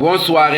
Bonsoir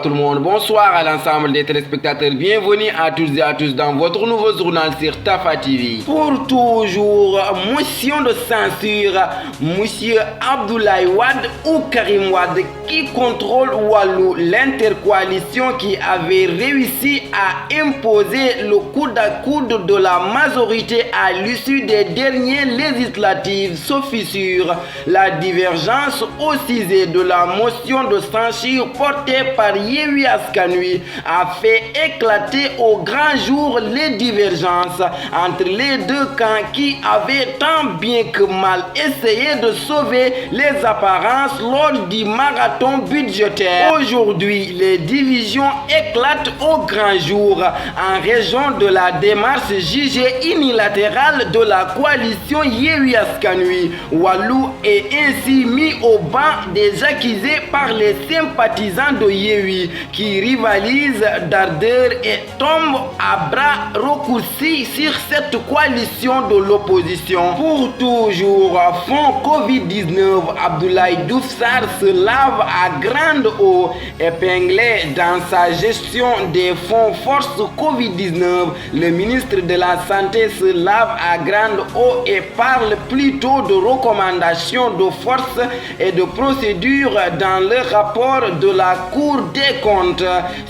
tout le monde, bonsoir à l'ensemble des téléspectateurs, bienvenue à tous et à tous dans votre nouveau journal sur Tafa TV. Pour toujours, motion de censure, monsieur Abdoulaye Wade ou Karim Wade qui contrôle Wallu, l'intercoalition qui avait réussi à imposer le coude à coude de la majorité à l'issue des dernières législatives, sauf fissure. La divergence au sujet de la motion de censure portée par Yewwi Askan Wi a fait éclater au grand jour les divergences entre les deux camps qui avaient tant bien que mal essayé de sauver les apparences lors du marathon budgétaire. Aujourd'hui, les divisions éclatent au grand jour en raison de la démarche jugée unilatérale de la coalition Yewwi Askan Wi. Wallu est ainsi mis au banc des accusés par les sympathisants de Yewwi qui rivalisent d'ardeur et tombent à bras raccourcis sur cette coalition de l'opposition. Pour toujours, fond Covid-19, Abdoulaye Diouf Sarr se lave à grande eau, épinglé dans sa gestion des fonds force Covid-19. Le ministre de la Santé se lave à grande eau et parle plutôt de recommandations de force et de procédures dans le rapport de la Cour des comptes.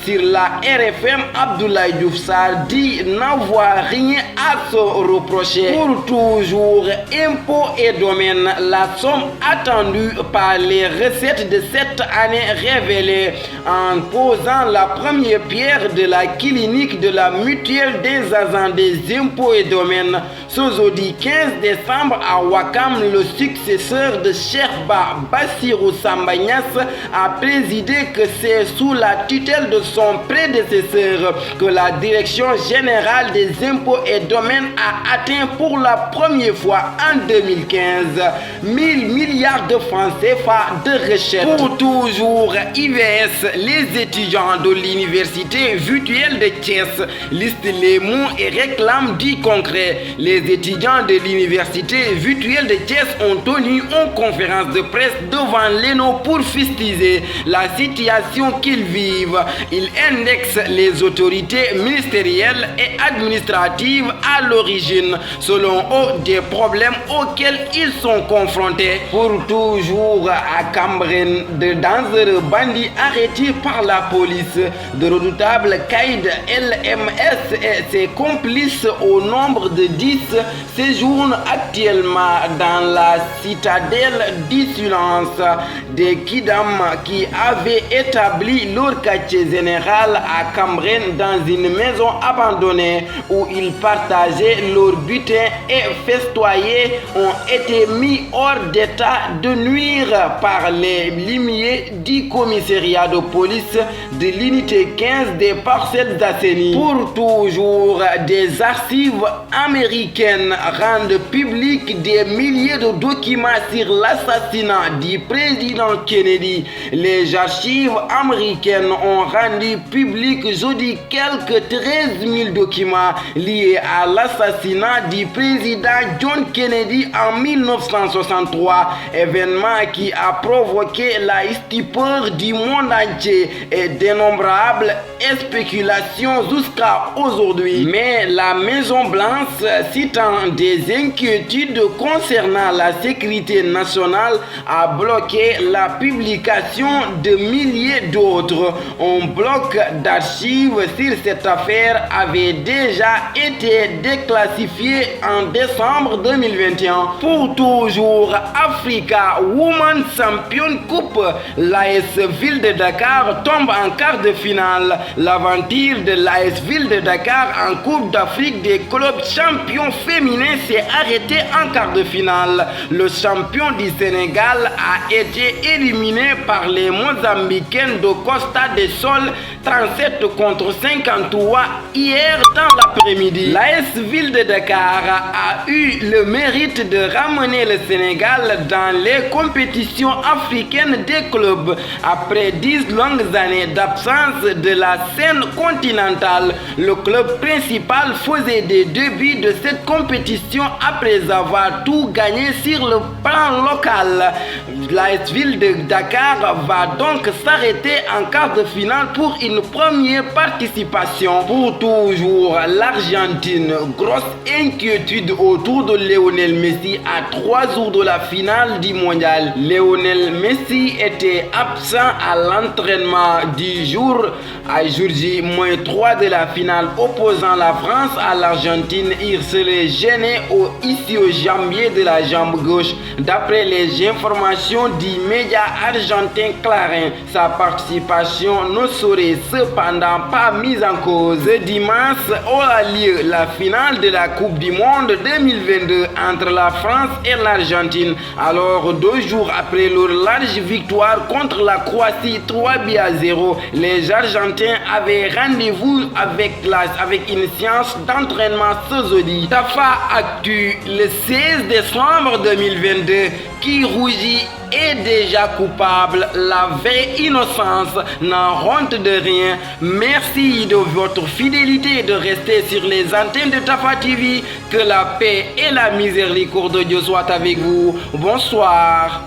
Sur la RFM, Abdoulaye Diouf Sarr dit n'avoir rien à se reprocher. Pour toujours, impôts et domaines, la somme attendue par les recettes de cette année révélée en posant la première pierre de la clinique de la mutuelle des agents des impôts et domaines. Ce jeudi 15 décembre à Ouakam, le successeur de Cheikh Bassirou Samba Niasse a présidé que c'est sous la tutelle de son prédécesseur que la direction générale des impôts et domaines a atteint pour la première fois en 2015 1000 milliards de francs CFA de recettes. Pour toujours, IVS, les étudiants de l'université virtuelle de Thiès listent les mots et réclament du concret. Les étudiants de l'université virtuelle de Thiès ont tenu une conférence de presse devant l'ENO pour fustiger la situation qu'ils vivent. Ils indexent les autorités ministérielles et administratives à l'origine, selon eux, des problèmes auxquels ils sont confrontés. Pour toujours, à Cambérène, de dangereux bandits arrêtés par la police, de redoutables caïds LMS et ses complices au nombre de 10 séjournent actuellement dans la citadelle du silence. Des kidam qui avaient établi leur quartier général à Cambérène dans une maison abandonnée où ils partageaient leur butin et festoyaient ont été mis hors d'état de nuire par les limiers du commissariat de police de l'unité 15 des Parcelles Assainies. Pour toujours, des archives américaines rendent public des milliers de documents sur l'assassinat du président Kennedy. Les archives américaines ont rendu public jeudi quelques 13 000 documents liés à l'assassinat du président John Kennedy en 1963, événement qui a provoqué la stupeur du monde entier et d'innombrables spéculations jusqu'à aujourd'hui. Mais la Maison Blanche, citant des inquiétudes concernant la sécurité nationale, a bloqué la publication de milliers d'autres. Un bloc d'archives sur cette affaire avait déjà été déclassifié en décembre 2021. Pour toujours, Africa Women Champion Cup, l'AS Ville de Dakar tombe en quart de finale. L'aventure de l'AS Ville de Dakar en Coupe d'Afrique des clubs champions féminins s'est arrêtée en quart de finale. Le champion du Sénégal a été éliminé par les Mozambicaines de Costa del Sol 37 contre 53 hier dans l'après-midi. L'AS Ville de Dakar a eu le mérite de ramener le Sénégal dans les compétitions africaines des clubs. Après 10 longues années d'absence de la scène continentale, le club principal faisait des débuts de cette compétition après avoir tout gagné sur le plan local. l'AS Ville de Dakar va donc s'arrêter en quart de finale pour une première participation. Pour toujours l'Argentine, grosse inquiétude autour de Lionel Messi à 3 jours de la finale du mondial. Lionel Messi était absent à l'entraînement du jour J-3 de la finale opposant la France à l'Argentine. Il serait gêné ici au jambier de la jambe gauche. D'après les informations du média argentin Clarín, sa participation ne serait cependant pas mise en cause. Ce dimanche aura lieu la finale de la Coupe du Monde 2022 entre la France et l'Argentine. Alors 2 jours après leur large victoire contre la Croatie 3-0, les Argentins avaient rendez-vous avec une séance d'entraînement ce jeudi. Tafa Actu, le 16 décembre 2022, qui rougit est déjà coupable. La vraie innocence n'a honte de rien. Merci de votre fidélité et de rester sur les antennes de Tafa TV. Que la paix et la miséricorde de Dieu soient avec vous. Bonsoir.